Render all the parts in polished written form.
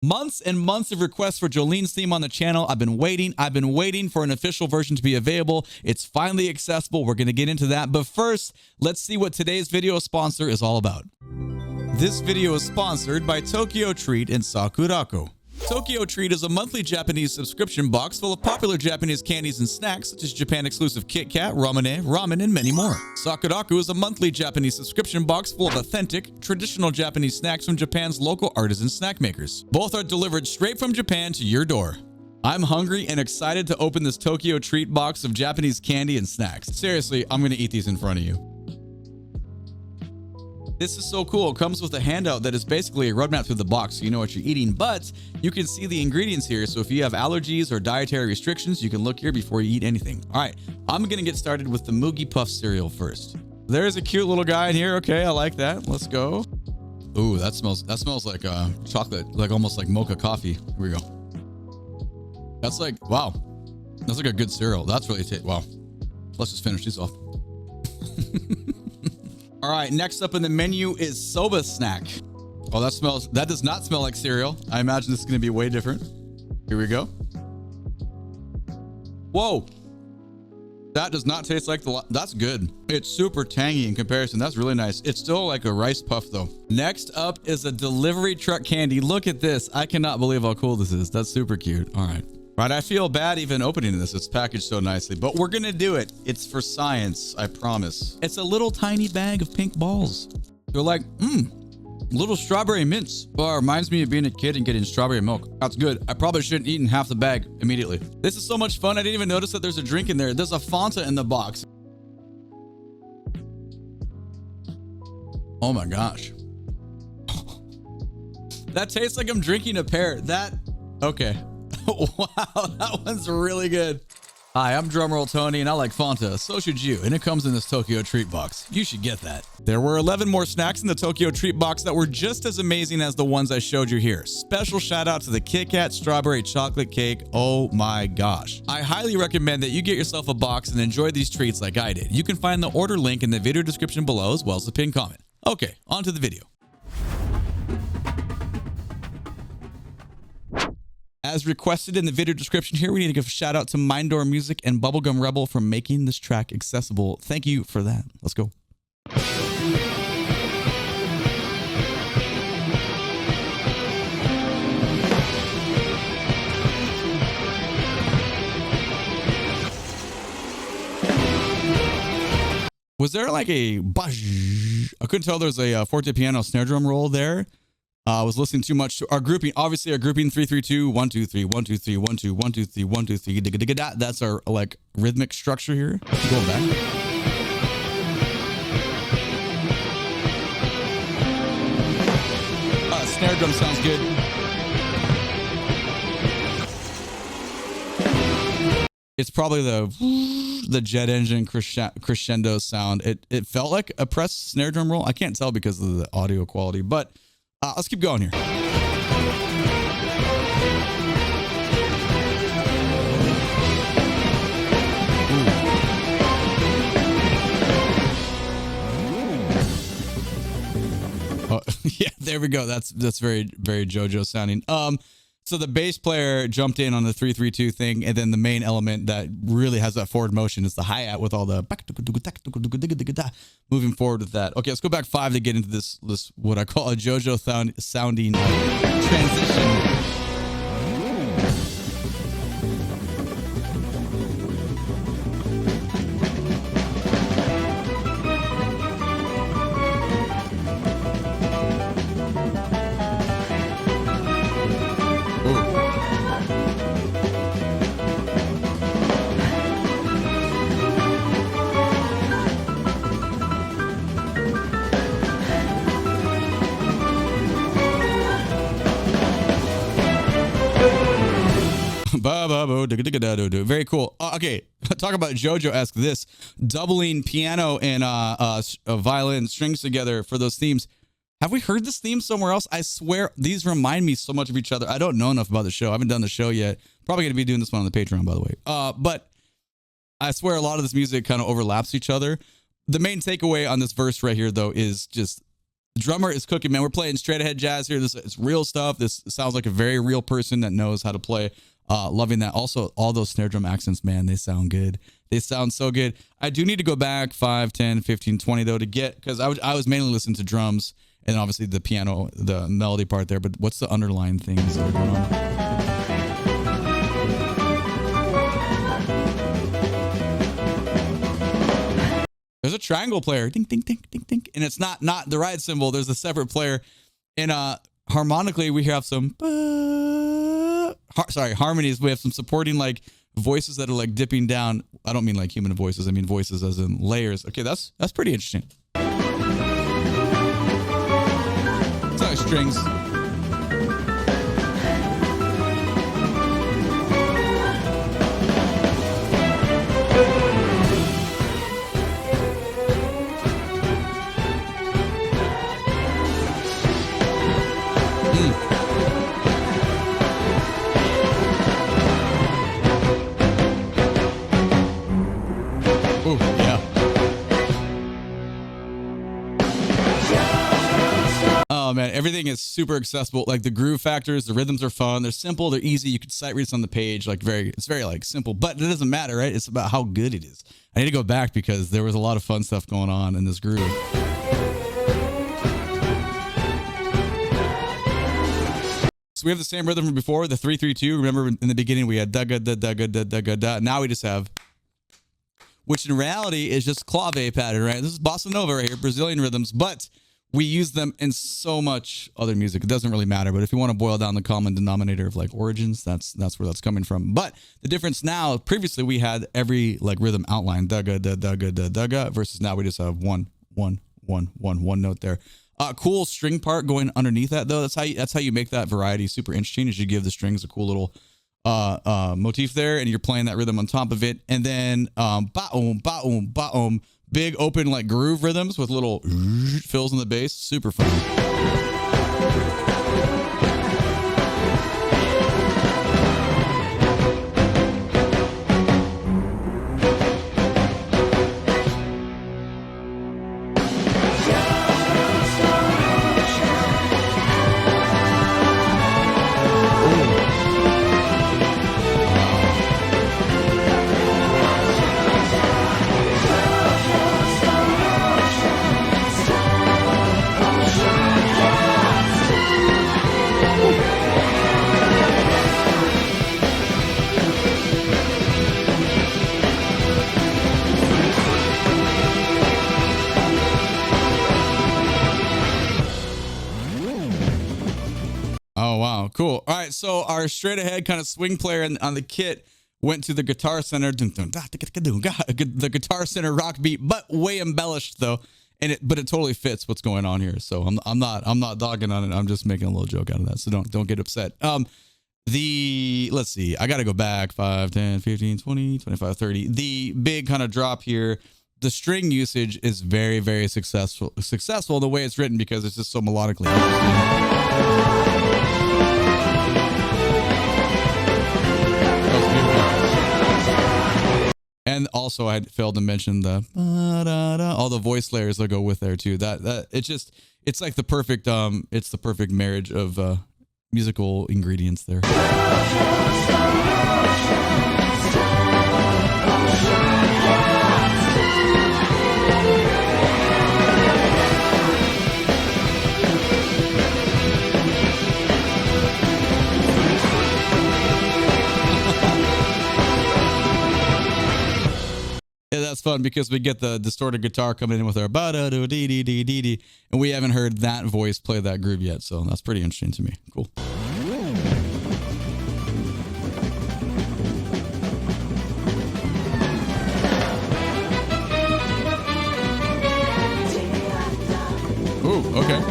Months and months of requests for Jolyne's theme on the channel. I've been waiting for an official version to be available. It's finally accessible. We're going to get into that. But first, let's see what today's video sponsor is all about. This video is sponsored by Tokyo Treat and Sakurako. Tokyo Treat is a monthly Japanese subscription box full of popular Japanese candies and snacks such as Japan-exclusive Kit Kat, ramen, and many more. Sakuraku is a monthly Japanese subscription box full of authentic, traditional Japanese snacks from Japan's local artisan snack makers. Both are delivered straight from Japan to your door. I'm hungry and excited to open this Tokyo Treat box of Japanese candy and snacks. Seriously, I'm going to eat these in front of you. This is so cool. It comes with a handout that is basically a roadmap through the box so you know what you're eating, but you can see the ingredients here. So if you have allergies or dietary restrictions, you can look here before you eat anything. All right, I'm going to get started with the Moogie Puff cereal first. There's a cute little guy in here. Okay, I like that. Let's go. Ooh, that smells like chocolate, like almost like mocha coffee. Here we go. That's like, wow. That's like a good cereal. That's really tasty. Wow. Let's just finish these off. All right, next up in the menu is soba snack. Oh, that does not smell like cereal. I imagine this is gonna be way different. Here we go. Whoa. That does not taste like that's good. It's super tangy in comparison. That's really nice. It's still like a rice puff though. Next up is a delivery truck candy. Look at this. I cannot believe how cool this is. That's super cute. All right. Right, I feel bad even opening this. It's packaged so nicely, but we're gonna do it. It's for science, I promise. It's a little tiny bag of pink balls. They're like, little strawberry mints. Oh, it reminds me of being a kid and getting strawberry milk. That's good. I probably shouldn't have eaten half the bag immediately. This is so much fun. I didn't even notice that there's a drink in there. There's a Fanta in the box. Oh my gosh. That tastes like I'm drinking a pear. Okay. Wow, that one's really good. Hi, I'm Drumroll Tony, and I like Fanta. So should you, and it comes in this Tokyo Treat box. You should get that. There were 11 more snacks in the Tokyo Treat box that were just as amazing as the ones I showed you here. Special shout out to the Kit Kat strawberry chocolate cake. Oh my gosh. I highly recommend that you get yourself a box and enjoy these treats like I did. You can find the order link in the video description below as well as the pinned comment. Okay, on to the video. As requested in the video description here, we need to give a shout out to Mindor Music and Bubblegum Rebel for making this track accessible. Thank you for that. Let's go. Was there like a buzz? I couldn't tell there was a forte piano snare drum roll there. I was listening too much to our grouping. Obviously, our grouping 3-3-2, 1-2-3, 1-2-3, 1-2, 1-2-3, 1-2-3. That's our like rhythmic structure here. Going back. Snare drum sounds good. It's probably the jet engine crescendo sound. It felt like a pressed snare drum roll. I can't tell because of the audio quality, but. Let's keep going here. Oh, yeah, there we go. That's very, very JoJo sounding. So the bass player jumped in on the 3-3-2 thing, and then the main element that really has that forward motion is the hi-hat with all the moving forward with that. Okay, let's go back 5 to get into this what I call a JoJo sounding transition. Very cool. Okay, talk about JoJo. Ask this: doubling piano and violin strings together for those themes. Have we heard this theme somewhere else? I swear these remind me so much of each other. I don't know enough about the show. I haven't done the show yet. Probably going to be doing this one on the Patreon, by the way. But I swear a lot of this music kind of overlaps each other. The main takeaway on this verse right here, though, is just The drummer is cooking, man. We're playing straight ahead jazz here. This is real stuff. This sounds like a very real person that knows how to play. Loving that. Also, all those snare drum accents, man, they sound good. They sound so good. I do need to go back 5, 10, 15, 20 though to get, because I was mainly listening to drums and then obviously the piano, the melody part there. But what's the underlying things that are going on? There's a triangle player, ding, ding, ding, ding, ding, and it's not the ride cymbal. There's a separate player, and harmonically we have some harmonies. We have some supporting like voices that are like dipping down. I don't mean like human voices. I mean voices as in layers. Okay, that's pretty interesting. It's like strings. Ooh, yeah. Oh man, everything is super accessible. Like the groove factors, the rhythms are fun. They're simple. They're easy. You can sight read this on the page. Like it's very like simple, but it doesn't matter, right? It's about how good it is. I need to go back because there was a lot of fun stuff going on in this groove. So we have the same rhythm from before, the 3-3-2. Remember in the beginning we had da ga da da ga da da ga da. Now we just have, which in reality is just clave pattern, right? This is bossa nova right here, Brazilian rhythms, but we use them in so much other music. It doesn't really matter, but if you want to boil down the common denominator of like origins, that's where that's coming from. But the difference now, previously we had every like rhythm outline, da ga da da ga da da ga, versus now we just have one note there. Cool string part going underneath that though. That's how you make that variety super interesting. Is you give the strings a cool little motif there, and you're playing that rhythm on top of it, and then ba-om, ba-om, ba-om, big open like groove rhythms with little fills in the bass. Super fun. Oh, wow. Cool. All right. So our straight ahead kind of swing player on the kit went to the Guitar Center, the Guitar Center rock beat, but way embellished though. But it totally fits what's going on here. So I'm not dogging on it. I'm just making a little joke out of that. So don't get upset. Let's see, I got to go back 5, 10, 15, 20, 25, 30. The big kind of drop here. The string usage is very, very successful the way it's written because it's just so melodically And also I failed to mention the all the voice layers that go with there too. That it's like the perfect it's the perfect marriage of musical ingredients there. Yeah, that's fun because we get the distorted guitar coming in with our ba-da-do-dee-dee-dee-dee-dee, and we haven't heard that voice play that groove yet, so that's pretty interesting to me. Cool. Ooh, okay.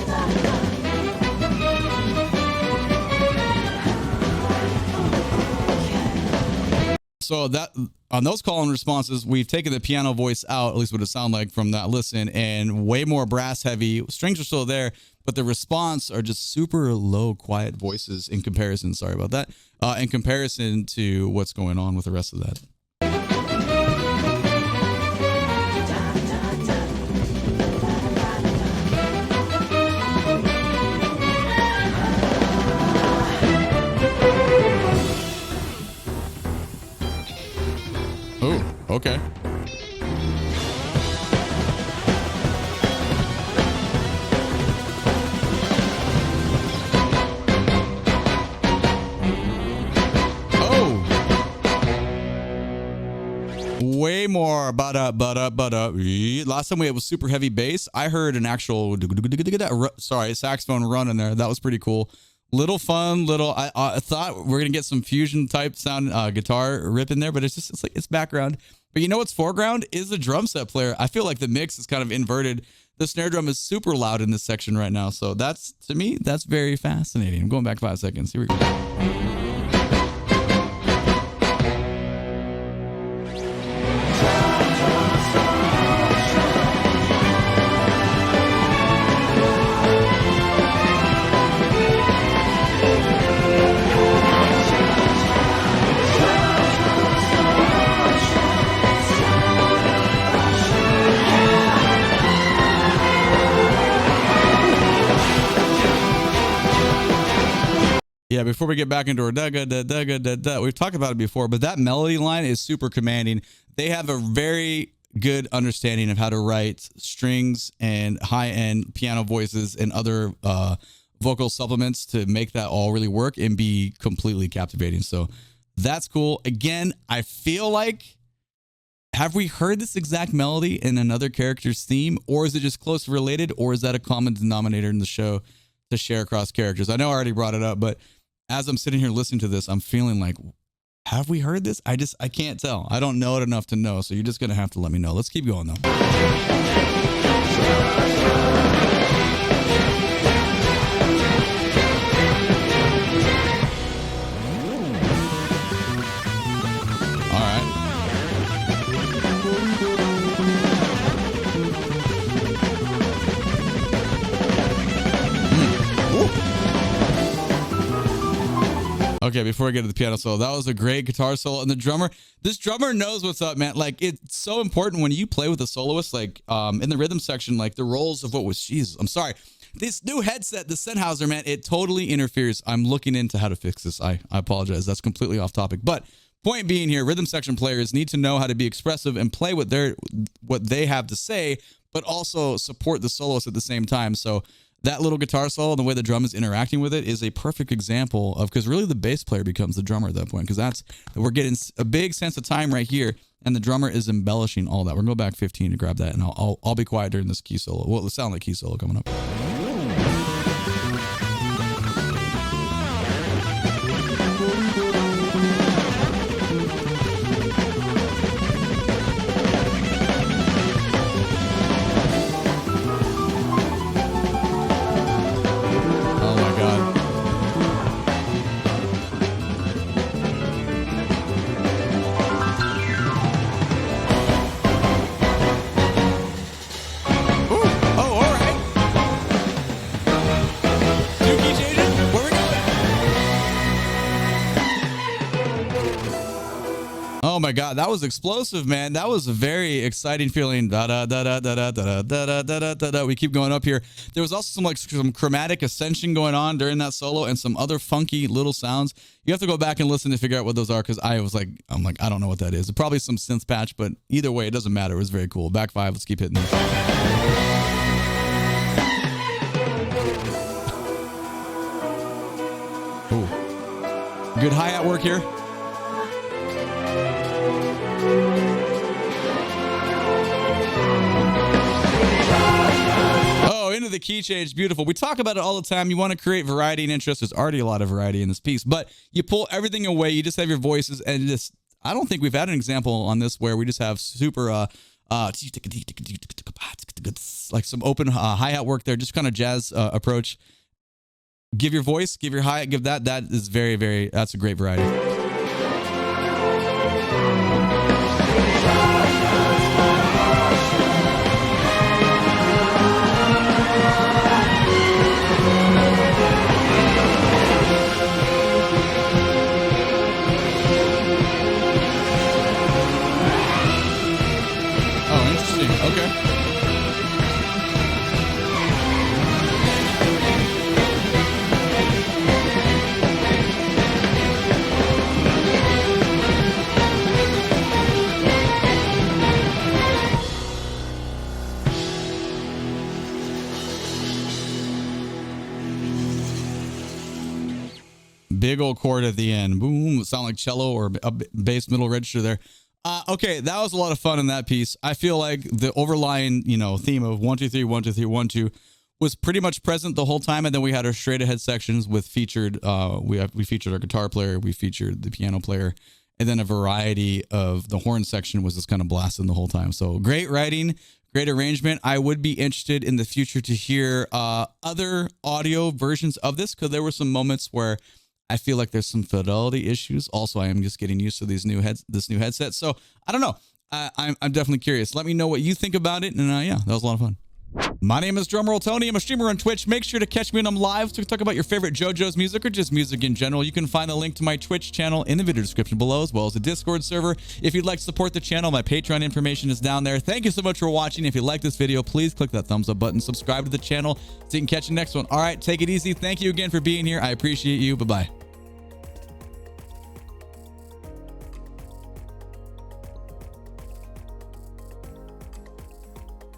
So that on those call and responses, we've taken the piano voice out, at least what it sounded like from that listen, and way more brass heavy. Strings are still there, but the response are just super low, quiet voices in comparison. Sorry about that. In comparison to what's going on with the rest of that. okay. Way more last time we had was super heavy bass. I heard an actual saxophone run in there. That was pretty cool. Little fun, little I thought we're gonna get some fusion type sound guitar rip in there, but it's like it's background. But you know what's foreground is the drum set player. I feel like the mix is kind of inverted. The snare drum is super loud in this section right now. So that's, to me, that's very fascinating. I'm going back 5 seconds. Here we go. Yeah, before we get back into our we've talked about it before, but that melody line is super commanding. They have a very good understanding of how to write strings and high-end piano voices and other vocal supplements to make that all really work and be completely captivating. So that's cool. Again, I feel like, have we heard this exact melody in another character's theme, or is it just close related, or is that a common denominator in the show to share across characters? I know I already brought it up, but as I'm sitting here listening to this, I'm feeling like, have we heard this? I can't tell. I don't know it enough to know, so you're just going to have to let me know. Let's keep going, though. All right. Okay, before I get to the piano solo, that was a great guitar solo. And the drummer, this drummer knows what's up, man. Like, it's so important when you play with a soloist, like in the rhythm section, like the roles of what was, Jesus, I'm sorry. This new headset, the Sennheiser, man, it totally interferes. I'm looking into how to fix this. I apologize. That's completely off topic. But point being here, rhythm section players need to know how to be expressive and play what they have to say, but also support the soloist at the same time. So that little guitar solo and the way the drum is interacting with it is a perfect example of, because really the bass player becomes the drummer at that point, because we're getting a big sense of time right here, and the drummer is embellishing all that. We're going to go back 15 to grab that, and I'll be quiet during this key solo. Well, it'll sound like key solo coming up. Oh my God, that was explosive, man. That was a very exciting feeling. Da da da da da da da da da da da. We keep going up here. There was also some chromatic ascension going on during that solo, and some other funky little sounds. You have to go back and listen to figure out what those are, because I'm like, I don't know what that is. Probably some synth patch, but either way, it doesn't matter. It was very cool. Back 5. Let's keep hitting this. Ooh. Good hi-hat work here. Oh, into the key change. Beautiful. We talk about it all the time. You want to create variety and interest. There's already a lot of variety in this piece, but you pull everything away. You just have your voices, and just, I don't think we've had an example on this where we just have super like some open hi-hat work there, just kind of jazz approach. Give your voice, give your hi-hat, give that. That is very, very, that's a great variety. Okay. Big old chord at the end. Boom. Sound like cello or a bass middle register there. Okay, that was a lot of fun in that piece. I feel like the overlying, theme of 1 2 3 1 2 3 1 2 was pretty much present the whole time, and then we had our straight ahead sections with featured. We featured our guitar player, we featured the piano player, and then a variety of the horn section was just kind of blasting the whole time. So great writing, great arrangement. I would be interested in the future to hear other audio versions of this, because there were some moments where I feel like there's some fidelity issues. Also, I am just getting used to this new headset. So I don't know. I'm definitely curious. Let me know what you think about it. And yeah, that was a lot of fun. My name is Drumroll Tony. I'm a streamer on Twitch. Make sure to catch me when I'm live to talk about your favorite JoJo's music or just music in general. You can find the link to my Twitch channel in the video description below, as well as the Discord server. If you'd like to support the channel, my Patreon information is down there. Thank you so much for watching. If you like this video, please click that thumbs up button, subscribe to the channel so you can catch the next one. All right, take it easy. Thank you again for being here. I appreciate you. Bye-bye.